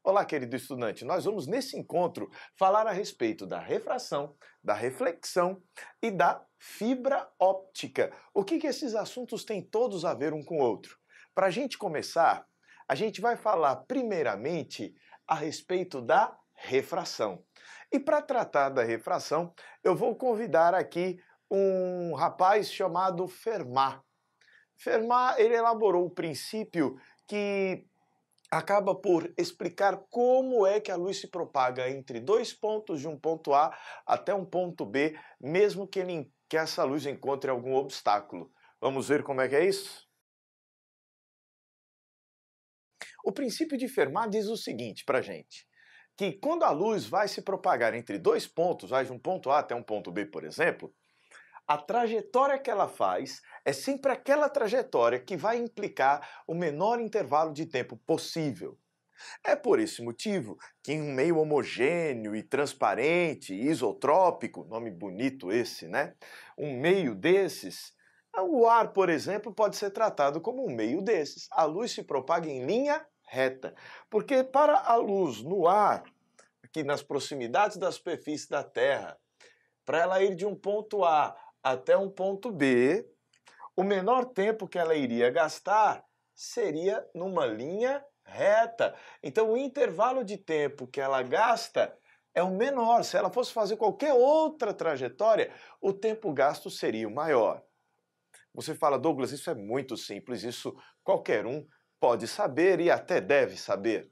Olá, querido estudante. Nós vamos nesse encontro falar a respeito da refração, da reflexão e da fibra óptica. O que esses assuntos têm todos a ver um com o outro? Para a gente começar, a gente vai falar primeiramente a respeito da refração. E para tratar da refração, eu vou convidar aqui um rapaz chamado Fermat. Fermat, ele elaborou o princípio que acaba por explicar como é que a luz se propaga entre dois pontos de um ponto A até um ponto B, mesmo que essa luz encontre algum obstáculo. Vamos ver como é que é isso? O princípio de Fermat diz o seguinte para a gente, que quando a luz vai se propagar entre dois pontos, vai de um ponto A até um ponto B, por exemplo, a trajetória que ela faz é sempre aquela trajetória que vai implicar o menor intervalo de tempo possível. É por esse motivo que em um meio homogêneo e transparente, isotrópico, nome bonito esse, né? Um meio desses, o ar, por exemplo, pode ser tratado como um meio desses. A luz se propaga em linha reta, porque para a luz no ar, aqui nas proximidades da superfície da Terra, para ela ir de um ponto A até um ponto B, o menor tempo que ela iria gastar seria numa linha reta. Então o intervalo de tempo que ela gasta é o menor. Se ela fosse fazer qualquer outra trajetória, o tempo gasto seria o maior. Você fala, Douglas, isso é muito simples, isso qualquer um pode saber e até deve saber.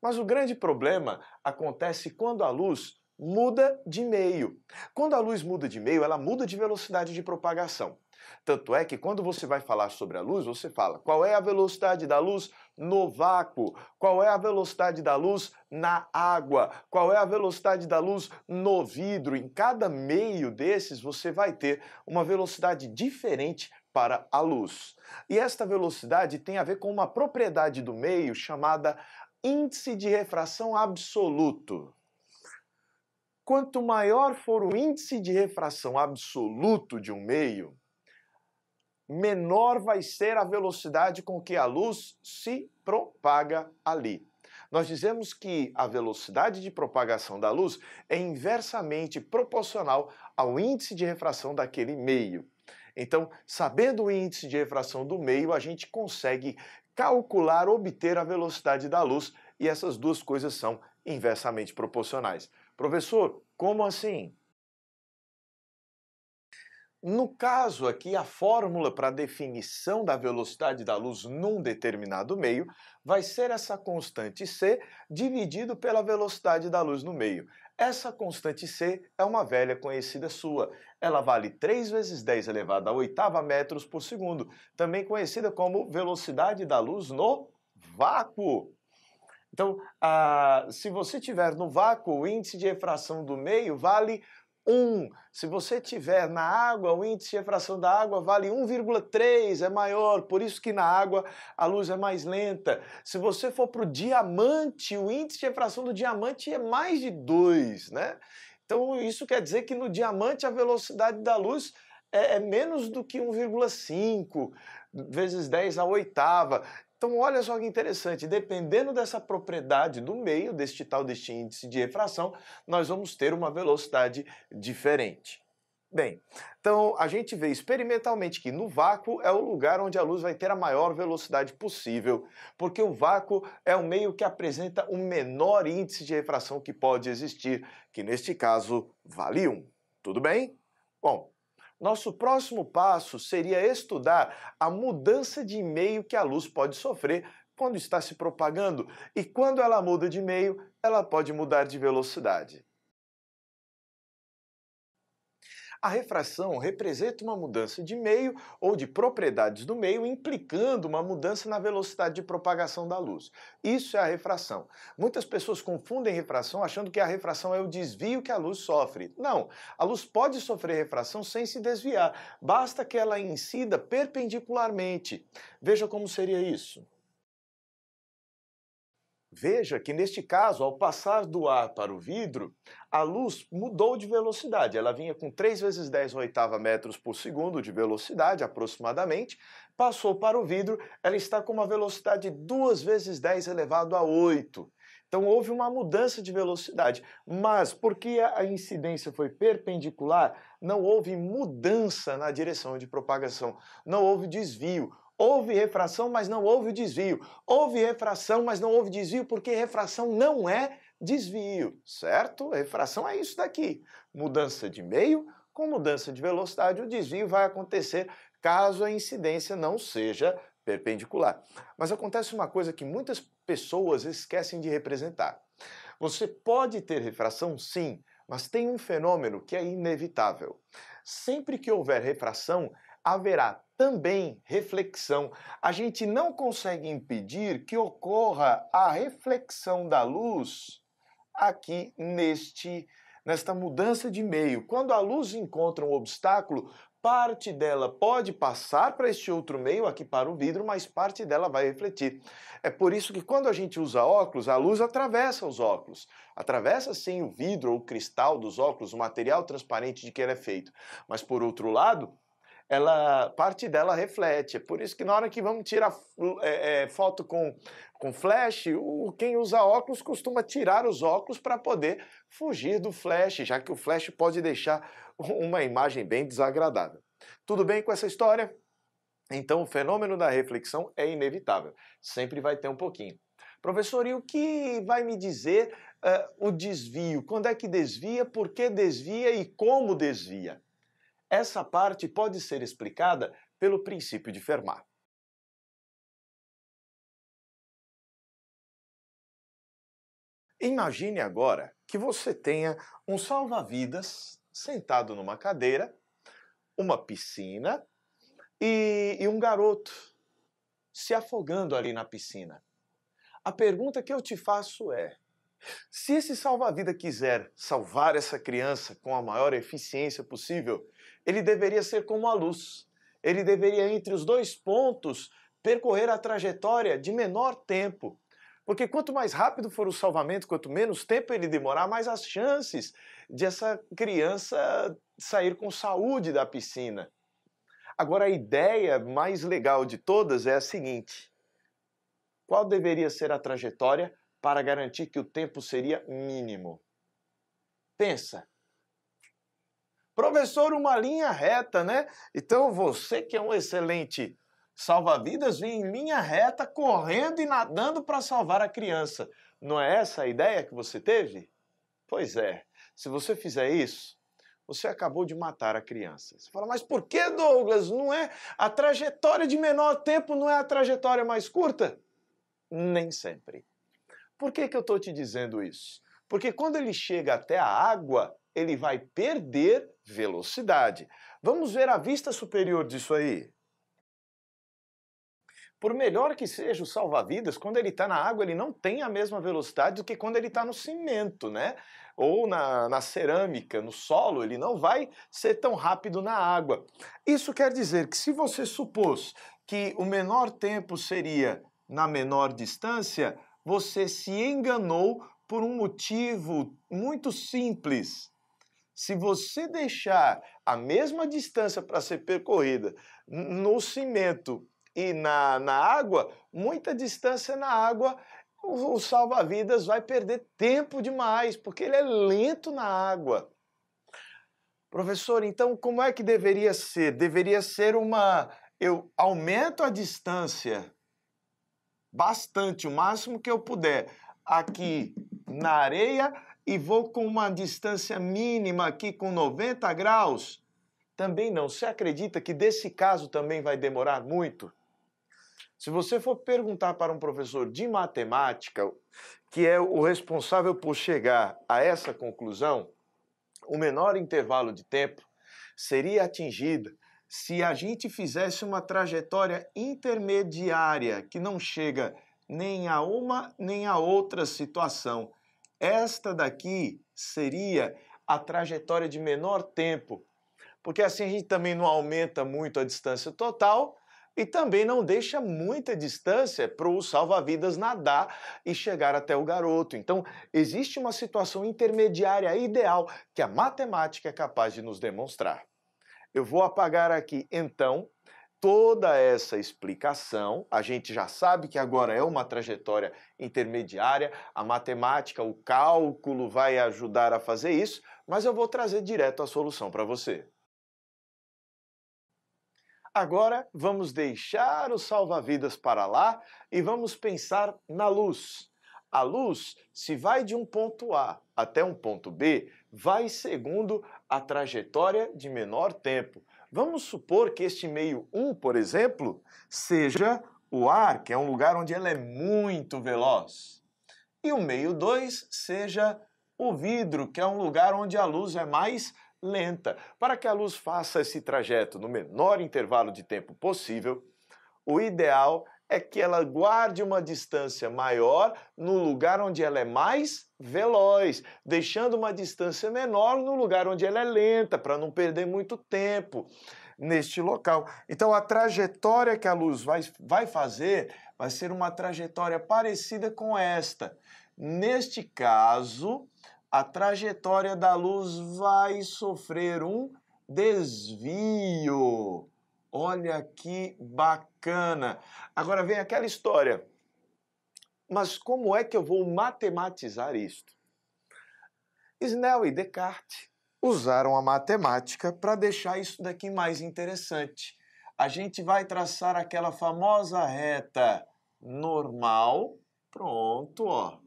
Mas o grande problema acontece quando a luz muda de meio. Quando a luz muda de meio, ela muda de velocidade de propagação. Tanto é que quando você vai falar sobre a luz, você fala qual é a velocidade da luz no vácuo, qual é a velocidade da luz na água, qual é a velocidade da luz no vidro. Em cada meio desses você vai ter uma velocidade diferente para a luz. E esta velocidade tem a ver com uma propriedade do meio chamada índice de refração absoluto. Quanto maior for o índice de refração absoluto de um meio, menor vai ser a velocidade com que a luz se propaga ali. Nós dizemos que a velocidade de propagação da luz é inversamente proporcional ao índice de refração daquele meio. Então, sabendo o índice de refração do meio, a gente consegue calcular, obter a velocidade da luz, e essas duas coisas são inversamente proporcionais. Professor, como assim? No caso aqui, a fórmula para a definição da velocidade da luz num determinado meio vai ser essa constante c dividido pela velocidade da luz no meio. Essa constante c é uma velha conhecida sua. Ela vale 3 vezes 10 elevado à oitava metros por segundo, também conhecida como velocidade da luz no vácuo. Então, se você tiver no vácuo, o índice de refração do meio vale 1. Se você tiver na água, o índice de refração da água vale 1,3, é maior, por isso que na água a luz é mais lenta. Se você for para o diamante, o índice de refração do diamante é mais de 2, né? Então isso quer dizer que no diamante a velocidade da luz é menos do que 1,5 vezes 10 à oitava. Então olha só que interessante, dependendo dessa propriedade do meio, deste índice de refração, nós vamos ter uma velocidade diferente. Bem, então a gente vê experimentalmente que no vácuo é o lugar onde a luz vai ter a maior velocidade possível, porque o vácuo é o meio que apresenta o menor índice de refração que pode existir, que neste caso vale 1. Tudo bem? Bom, nosso próximo passo seria estudar a mudança de meio que a luz pode sofrer quando está se propagando, e quando ela muda de meio, ela pode mudar de velocidade. A refração representa uma mudança de meio ou de propriedades do meio, implicando uma mudança na velocidade de propagação da luz. Isso é a refração. Muitas pessoas confundem refração achando que a refração é o desvio que a luz sofre. Não, a luz pode sofrer refração sem se desviar, basta que ela incida perpendicularmente. Veja como seria isso. Veja que neste caso, ao passar do ar para o vidro, a luz mudou de velocidade. Ela vinha com 3 vezes 10 oitava metros por segundo de velocidade, aproximadamente, passou para o vidro, ela está com uma velocidade 2 vezes 10 elevado a 8. Então houve uma mudança de velocidade, mas porque a incidência foi perpendicular, não houve mudança na direção de propagação, não houve desvio. Houve refração, mas não houve desvio. Houve refração, mas não houve desvio, porque refração não é desvio, certo? Refração é isso daqui. Mudança de meio com mudança de velocidade, o desvio vai acontecer caso a incidência não seja perpendicular. Mas acontece uma coisa que muitas pessoas esquecem de representar. Você pode ter refração, sim, mas tem um fenômeno que é inevitável. Sempre que houver refração, haverá também reflexão. A gente não consegue impedir que ocorra a reflexão da luz aqui nesta mudança de meio. Quando a luz encontra um obstáculo, parte dela pode passar para este outro meio, aqui para o vidro, mas parte dela vai refletir. É por isso que quando a gente usa óculos, a luz atravessa os óculos. Atravessa sim o vidro ou o cristal dos óculos, o material transparente de que ele é feito. Mas por outro lado, parte dela reflete. É por isso que na hora que vamos tirar foto com flash, quem usa óculos costuma tirar os óculos para poder fugir do flash, já que o flash pode deixar uma imagem bem desagradável. Tudo bem com essa história? Então o fenômeno da reflexão é inevitável, sempre vai ter um pouquinho. Professor, e o que vai me dizer o desvio? Quando é que desvia, por que desvia e como desvia? Essa parte pode ser explicada pelo princípio de Fermat. Imagine agora que você tenha um salva-vidas sentado numa cadeira, uma piscina e um garoto se afogando ali na piscina. A pergunta que eu te faço é: se esse salva-vida quiser salvar essa criança com a maior eficiência possível, ele deveria ser como a luz. Ele deveria, entre os dois pontos, percorrer a trajetória de menor tempo. Porque quanto mais rápido for o salvamento, quanto menos tempo ele demorar, mais as chances de essa criança sair com saúde da piscina. Agora, a ideia mais legal de todas é a seguinte: qual deveria ser a trajetória para garantir que o tempo seria mínimo? Pensa. Professor, uma linha reta, né? Então você que é um excelente salva-vidas, vem em linha reta, correndo e nadando para salvar a criança. Não é essa a ideia que você teve? Pois é. Se você fizer isso, você acabou de matar a criança. Você fala, mas por que, Douglas? Não é a trajetória de menor tempo, não é a trajetória mais curta? Nem sempre. Por que eu estou te dizendo isso? Porque quando ele chega até a água, ele vai perder velocidade. Vamos ver a vista superior disso aí. Por melhor que seja o salva-vidas, quando ele está na água, ele não tem a mesma velocidade do que quando ele está no cimento, né? Ou na cerâmica, no solo, ele não vai ser tão rápido na água. Isso quer dizer que se você supôs que o menor tempo seria na menor distância, você se enganou por um motivo muito simples. Se você deixar a mesma distância para ser percorrida no cimento e na água, muita distância na água, o salva-vidas vai perder tempo demais, porque ele é lento na água. Professor, então como é que deveria ser? Deveria ser eu aumento a distância bastante, o máximo que eu puder, aqui na areia e vou com uma distância mínima aqui com 90 graus? Também não. Você acredita que desse caso também vai demorar muito? Se você for perguntar para um professor de matemática, que é o responsável por chegar a essa conclusão, o menor intervalo de tempo seria atingido se a gente fizesse uma trajetória intermediária que não chega nem a uma nem a outra situação. Esta daqui seria a trajetória de menor tempo, porque assim a gente também não aumenta muito a distância total e também não deixa muita distância para o salva-vidas nadar e chegar até o garoto. Então, existe uma situação intermediária ideal que a matemática é capaz de nos demonstrar. Eu vou apagar aqui, então, toda essa explicação, a gente já sabe que agora é uma trajetória intermediária, a matemática, o cálculo vai ajudar a fazer isso, mas eu vou trazer direto a solução para você. Agora vamos deixar o salva-vidas para lá e vamos pensar na luz. A luz, se vai de um ponto A até um ponto B, vai segundo a trajetória de menor tempo. Vamos supor que este meio 1, por exemplo, seja o ar, que é um lugar onde ela é muito veloz. E o meio 2 seja o vidro, que é um lugar onde a luz é mais lenta. Para que a luz faça esse trajeto no menor intervalo de tempo possível, o ideal é que ela guarde uma distância maior no lugar onde ela é mais veloz, deixando uma distância menor no lugar onde ela é lenta, para não perder muito tempo neste local. Então a trajetória que a luz vai fazer vai ser uma trajetória parecida com esta. Neste caso, a trajetória da luz vai sofrer um desvio. Olha que bacana! Agora vem aquela história. Mas como é que eu vou matematizar isto? Snell e Descartes usaram a matemática para deixar isso daqui mais interessante. A gente vai traçar aquela famosa reta normal. Pronto, ó.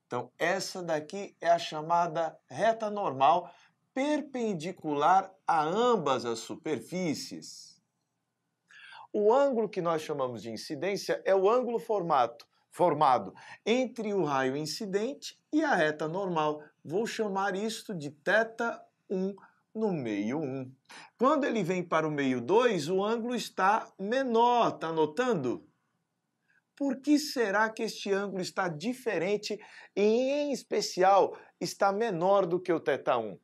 Então, essa daqui é a chamada reta normal perpendicular a ambas as superfícies. O ângulo que nós chamamos de incidência é o ângulo formado entre o raio incidente e a reta normal. Vou chamar isto de θ1 no meio 1. Quando ele vem para o meio 2, o ângulo está menor, está notando? Por que será que este ângulo está diferente e, em especial, está menor do que o θ1?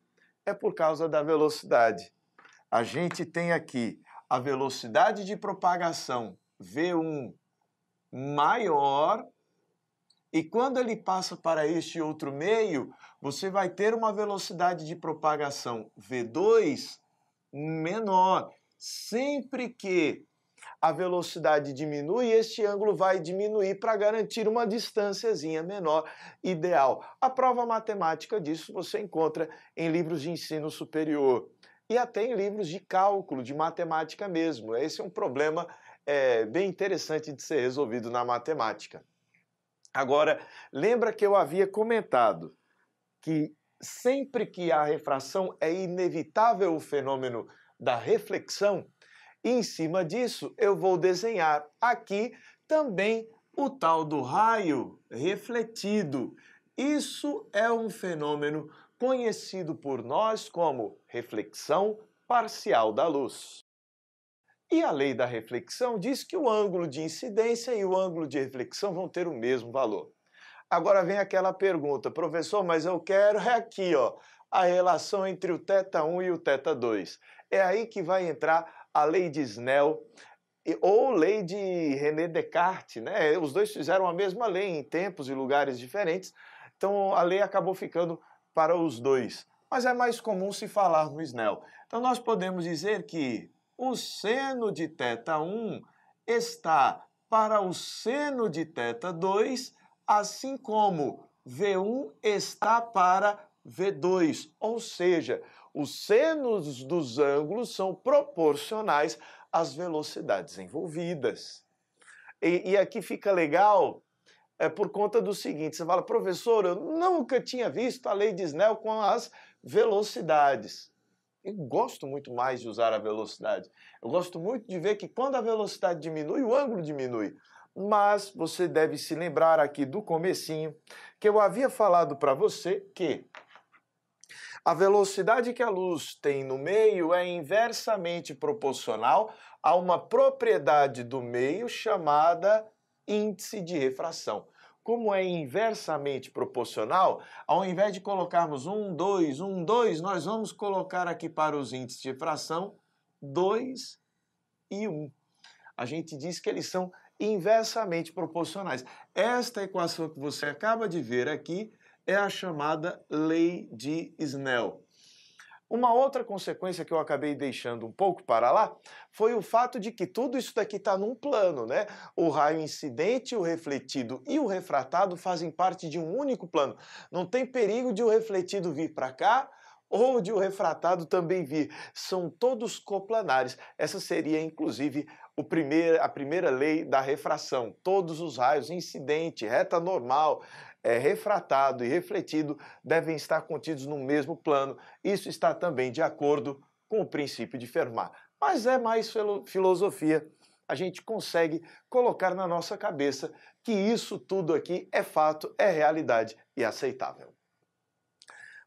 É por causa da velocidade. A gente tem aqui a velocidade de propagação V1 maior, e quando ele passa para este outro meio, você vai ter uma velocidade de propagação V2 menor. Sempre que a velocidade diminui, este ângulo vai diminuir para garantir uma distânciazinha menor ideal. A prova matemática disso você encontra em livros de ensino superior e até em livros de cálculo, de matemática mesmo. Esse é um problema bem interessante de ser resolvido na matemática. Agora, lembra que eu havia comentado que sempre que há refração é inevitável o fenômeno da reflexão? E em cima disso, eu vou desenhar aqui também o tal do raio refletido. Isso é um fenômeno conhecido por nós como reflexão parcial da luz. E a lei da reflexão diz que o ângulo de incidência e o ângulo de reflexão vão ter o mesmo valor. Agora vem aquela pergunta, professor, mas eu quero aqui, ó, a relação entre o θ1 e o θ2. É aí que vai entrar a lei de Snell ou lei de René Descartes, né? Os dois fizeram a mesma lei em tempos e lugares diferentes, então a lei acabou ficando para os dois. Mas é mais comum se falar no Snell. Então nós podemos dizer que o seno de θ1 está para o seno de θ2, assim como V1 está para V2, ou seja, os senos dos ângulos são proporcionais às velocidades envolvidas. E aqui fica legal por conta do seguinte, você fala, professor, eu nunca tinha visto a lei de Snell com as velocidades. Eu gosto muito mais de usar a velocidade. Eu gosto muito de ver que quando a velocidade diminui, o ângulo diminui. Mas você deve se lembrar aqui do comecinho que eu havia falado para você que a velocidade que a luz tem no meio é inversamente proporcional a uma propriedade do meio chamada índice de refração. Como é inversamente proporcional, ao invés de colocarmos 1, 2, 1, 2, nós vamos colocar aqui para os índices de refração 2 e 1. A gente diz que eles são inversamente proporcionais. Esta equação que você acaba de ver aqui é a chamada lei de Snell. Uma outra consequência que eu acabei deixando um pouco para lá foi o fato de que tudo isso daqui está num plano, né? O raio incidente, o refletido e o refratado fazem parte de um único plano. Não tem perigo de o refletido vir para cá ou de o refratado também vir. São todos coplanares. Essa seria, inclusive, a primeira lei da refração. Todos os raios, incidente, reta normal, refratado e refletido, devem estar contidos no mesmo plano. Isso está também de acordo com o princípio de Fermat. Mas é mais filosofia. A gente consegue colocar na nossa cabeça que isso tudo aqui é fato, é realidade e aceitável.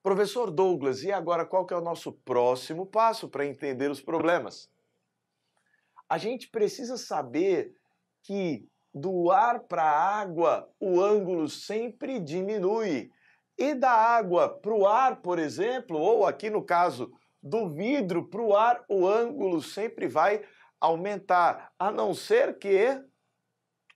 Professor Douglas, e agora qual que é o nosso próximo passo para entender os problemas? A gente precisa saber que do ar para a água o ângulo sempre diminui. E da água para o ar, por exemplo, ou aqui no caso do vidro para o ar, o ângulo sempre vai aumentar, a não ser que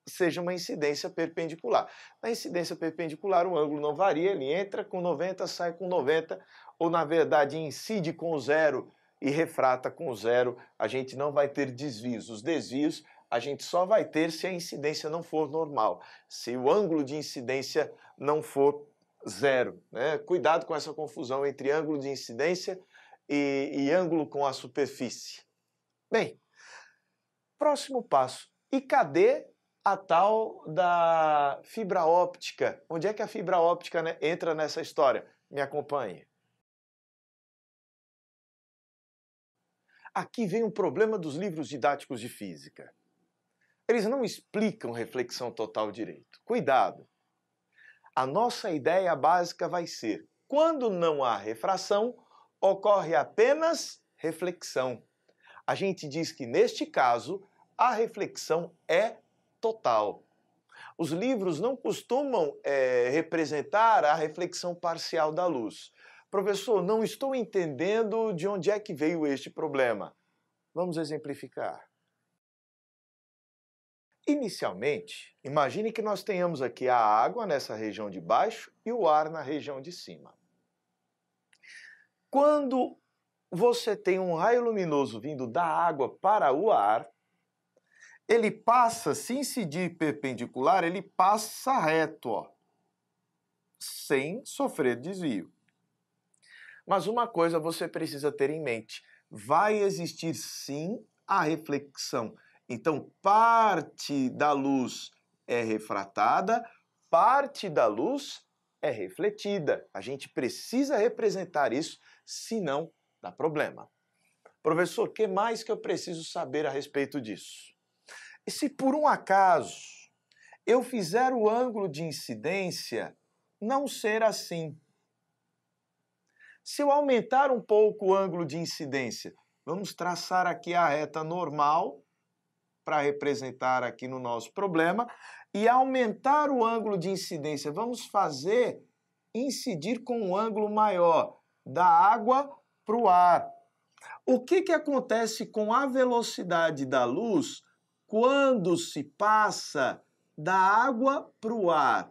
seja uma incidência perpendicular. Na incidência perpendicular o ângulo não varia, ele entra com 90, sai com 90, ou na verdade incide com 0 e refrata com 0, a gente não vai ter desvios. Os desvios a gente só vai ter se a incidência não for normal, se o ângulo de incidência não for 0. Né? Cuidado com essa confusão entre ângulo de incidência e ângulo com a superfície. Bem, próximo passo. E cadê a tal da fibra óptica? Onde é que a fibra óptica, né, entra nessa história? Me acompanhe. Aqui vem um problema dos livros didáticos de física. Eles não explicam reflexão total direito. Cuidado! A nossa ideia básica vai ser: quando não há refração, ocorre apenas reflexão. A gente diz que, neste caso, a reflexão é total. Os livros não costumam representar a reflexão parcial da luz. Professor, não estou entendendo de onde é que veio este problema. Vamos exemplificar. Inicialmente, imagine que nós tenhamos aqui a água nessa região de baixo e o ar na região de cima. Quando você tem um raio luminoso vindo da água para o ar, ele passa, se incidir perpendicular, ele passa reto, ó, sem sofrer desvio. Mas uma coisa você precisa ter em mente: vai existir sim a reflexão. Então, parte da luz é refratada, parte da luz é refletida. A gente precisa representar isso, senão dá problema. Professor, o que mais que eu preciso saber a respeito disso? E se por um acaso eu fizer o ângulo de incidência não ser assim? Se eu aumentar um pouco o ângulo de incidência, vamos traçar aqui a reta normal para representar aqui no nosso problema, e aumentar o ângulo de incidência, vamos fazer incidir com um ângulo maior, da água para o ar. O que acontece com a velocidade da luz quando se passa da água para o ar?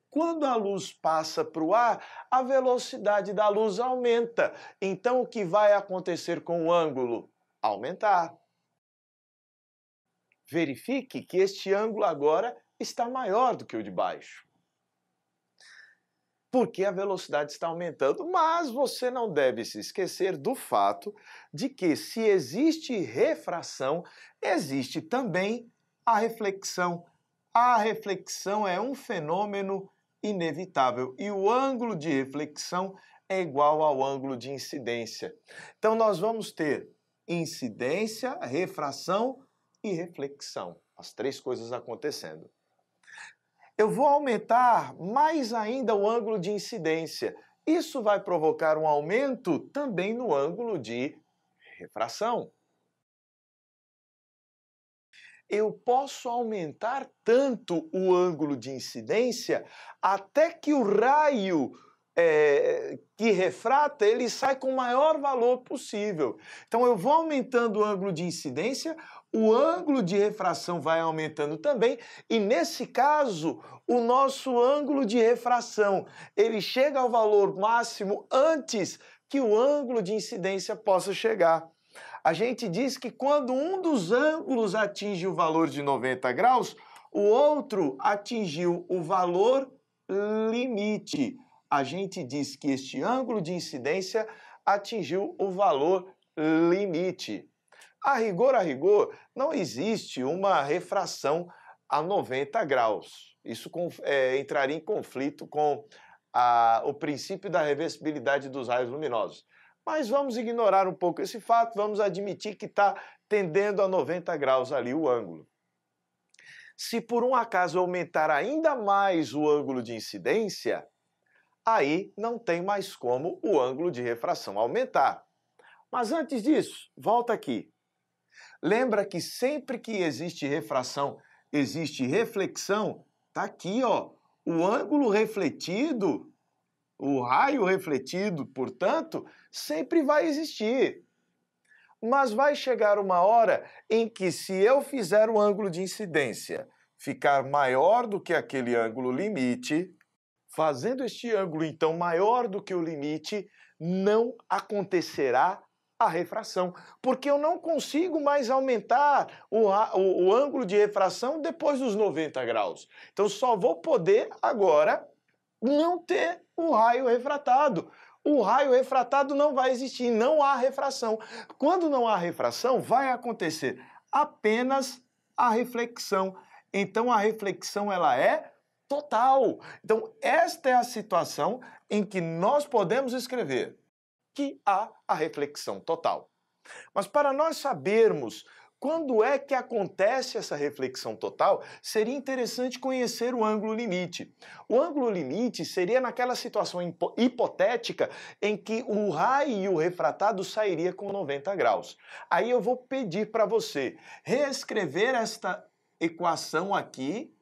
Quando a luz passa para o ar, a velocidade da luz aumenta. Então, o que vai acontecer com o ângulo? Aumentar. Verifique que este ângulo agora está maior do que o de baixo, porque a velocidade está aumentando. Mas você não deve se esquecer do fato de que, se existe refração, existe também a reflexão. A reflexão é um fenômeno inevitável e o ângulo de reflexão é igual ao ângulo de incidência. Então, nós vamos ter incidência, refração e reflexão, as três coisas acontecendo. Eu vou aumentar mais ainda o ângulo de incidência. Isso vai provocar um aumento também no ângulo de refração. Eu posso aumentar tanto o ângulo de incidência até que o raio que refrata, ele sai com o maior valor possível. Então eu vou aumentando o ângulo de incidência, o ângulo de refração vai aumentando também, e nesse caso, o nosso ângulo de refração, ele chega ao valor máximo antes que o ângulo de incidência possa chegar. A gente diz que quando um dos ângulos atinge o valor de 90 graus, o outro atingiu o valor limite. A gente diz que este ângulo de incidência atingiu o valor limite. A rigor, não existe uma refração a 90 graus. Isso entraria em conflito com o princípio da reversibilidade dos raios luminosos. Mas vamos ignorar um pouco esse fato, vamos admitir que está tendendo a 90 graus ali o ângulo. Se por um acaso aumentar ainda mais o ângulo de incidência, aí não tem mais como o ângulo de refração aumentar. Mas antes disso, volta aqui. Lembra que sempre que existe refração, existe reflexão? Está aqui, ó, o ângulo refletido, o raio refletido, portanto, sempre vai existir. Mas vai chegar uma hora em que, se eu fizer o ângulo de incidência ficar maior do que aquele ângulo limite, fazendo este ângulo, então, maior do que o limite, não acontecerá a refração, porque eu não consigo mais aumentar o ângulo de refração depois dos 90 graus. Então, só vou poder, agora, não ter o raio refratado. O raio refratado não vai existir, não há refração. Quando não há refração, vai acontecer apenas a reflexão. Então, a reflexão, ela é total. Então, esta é a situação em que nós podemos escrever que há a reflexão total. Mas para nós sabermos quando é que acontece essa reflexão total, seria interessante conhecer o ângulo limite. O ângulo limite seria naquela situação hipotética em que o raio e o refratado sairia com 90 graus. Aí eu vou pedir para você reescrever esta equação aqui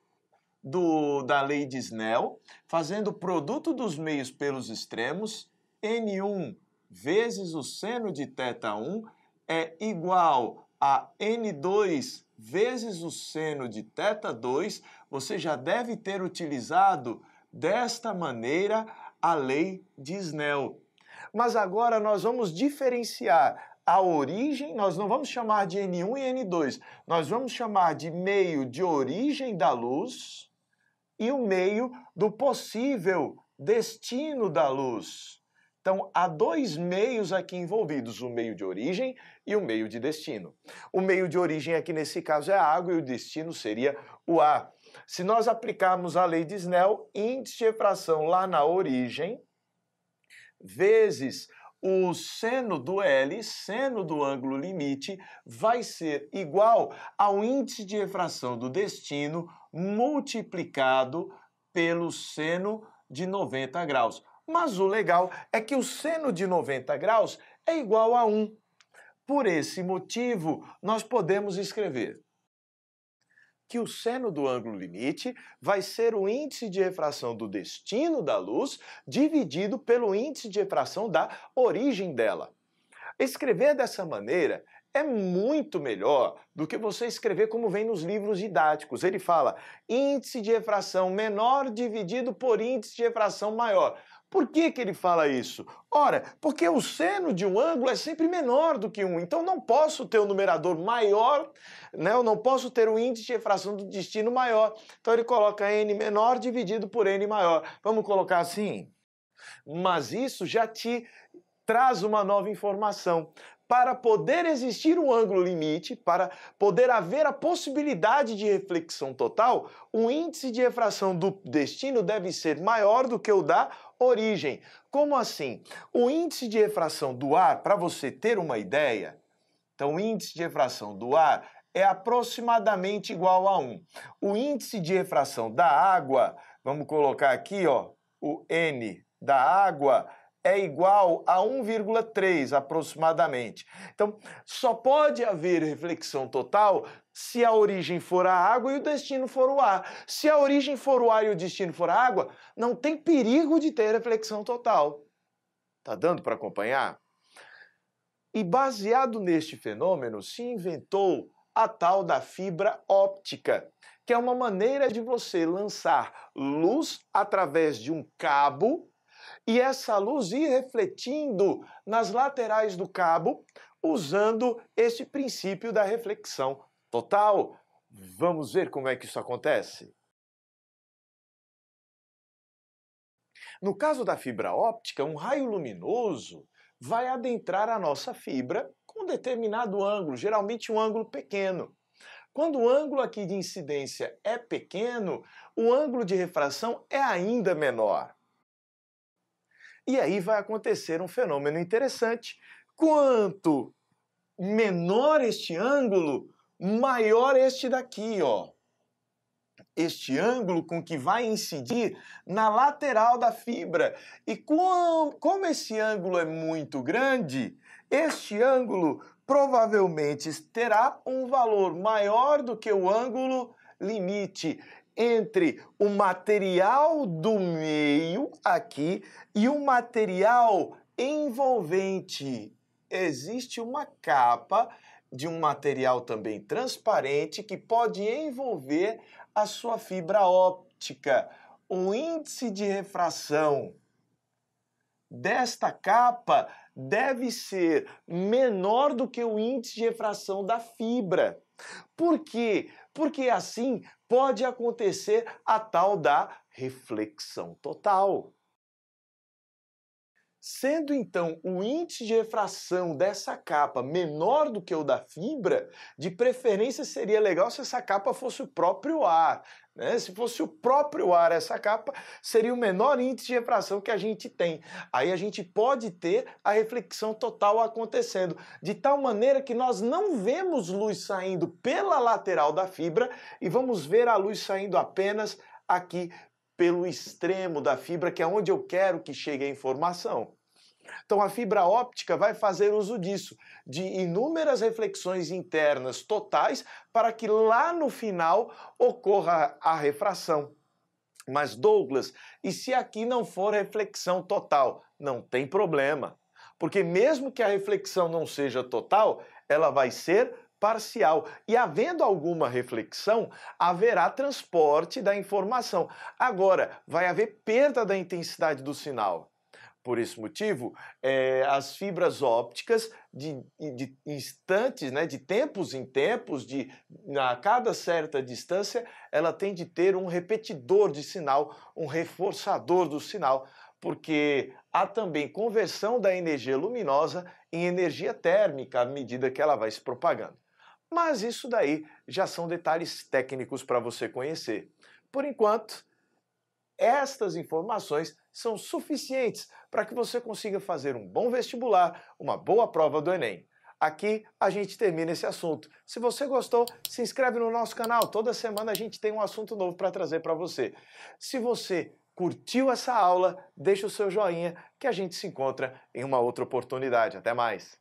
da lei de Snell, fazendo o produto dos meios pelos extremos, N1 vezes o seno de θ1 é igual a N2 vezes o seno de θ2. Você já deve ter utilizado desta maneira a lei de Snell. Mas agora nós vamos diferenciar a origem, nós não vamos chamar de N1 e N2, nós vamos chamar de meio de origem da luz e o meio do possível destino da luz. Então, há dois meios aqui envolvidos, o meio de origem e o meio de destino. O meio de origem aqui, nesse caso, é a água e o destino seria o ar. Se nós aplicarmos a lei de Snell, índice de refração lá na origem, vezes o seno do L, seno do ângulo limite, vai ser igual ao índice de refração do destino multiplicado pelo seno de 90 graus. Mas o legal é que o seno de 90 graus é igual a 1. Por esse motivo, nós podemos escrever que o seno do ângulo limite vai ser o índice de refração do destino da luz dividido pelo índice de refração da origem dela. Escrever dessa maneira é muito melhor do que você escrever como vem nos livros didáticos. Ele fala índice de refração menor dividido por índice de refração maior. Por que ele fala isso? Ora, porque o seno de um ângulo é sempre menor do que 1, então não posso ter o numerador maior, né? Eu não posso ter o índice de refração do destino maior. Então ele coloca n menor dividido por n maior. Vamos colocar assim? Mas isso já te traz uma nova informação. Para poder existir um ângulo limite, para poder haver a possibilidade de reflexão total, o índice de refração do destino deve ser maior do que o da origem. Como assim? O índice de refração do ar, para você ter uma ideia, então o índice de refração do ar é aproximadamente igual a 1. O índice de refração da água, vamos colocar aqui, ó, o N da água, é igual a 1,3 aproximadamente. Então, só pode haver reflexão total se a origem for a água e o destino for o ar. Se a origem for o ar e o destino for a água, não tem perigo de ter reflexão total. Tá dando para acompanhar? E baseado neste fenômeno, se inventou a tal da fibra óptica, que é uma maneira de você lançar luz através de um cabo e essa luz ir refletindo nas laterais do cabo, usando esse princípio da reflexão total. Vamos ver como é que isso acontece? No caso da fibra óptica, um raio luminoso vai adentrar a nossa fibra com um determinado ângulo, geralmente um ângulo pequeno. Quando o ângulo aqui de incidência é pequeno, o ângulo de refração é ainda menor. E aí vai acontecer um fenômeno interessante. Quanto menor este ângulo, maior este daqui, ó. Este ângulo com que vai incidir na lateral da fibra. E como esse ângulo é muito grande, este ângulo provavelmente terá um valor maior do que o ângulo limite entre o material do meio aqui e o material envolvente. Existe uma capa de um material também transparente que pode envolver a sua fibra óptica. O índice de refração desta capa deve ser menor do que o índice de refração da fibra. Por quê? Porque assim pode acontecer a tal da reflexão total. Sendo então o índice de refração dessa capa menor do que o da fibra, de preferência seria legal se essa capa fosse o próprio ar, né? Se fosse o próprio ar essa capa, seria o menor índice de refração que a gente tem. Aí a gente pode ter a reflexão total acontecendo, de tal maneira que nós não vemos luz saindo pela lateral da fibra e vamos ver a luz saindo apenas aqui pelo extremo da fibra, que é onde eu quero que chegue a informação. Então a fibra óptica vai fazer uso disso, de inúmeras reflexões internas totais, para que lá no final ocorra a refração. Mas Douglas, e se aqui não for reflexão total? Não tem problema, porque mesmo que a reflexão não seja total, ela vai ser parcial. E havendo alguma reflexão, haverá transporte da informação. Agora, vai haver perda da intensidade do sinal. Por esse motivo, as fibras ópticas, de instantes, né, de tempos em tempos, a cada certa distância, ela tem de ter um repetidor de sinal, um reforçador do sinal, porque há também conversão da energia luminosa em energia térmica à medida que ela vai se propagando. Mas isso daí já são detalhes técnicos para você conhecer. Por enquanto, estas informações são suficientes para que você consiga fazer um bom vestibular, uma boa prova do Enem. Aqui a gente termina esse assunto. Se você gostou, se inscreve no nosso canal. Toda semana a gente tem um assunto novo para trazer para você. Se você curtiu essa aula, deixa o seu joinha que a gente se encontra em uma outra oportunidade. Até mais!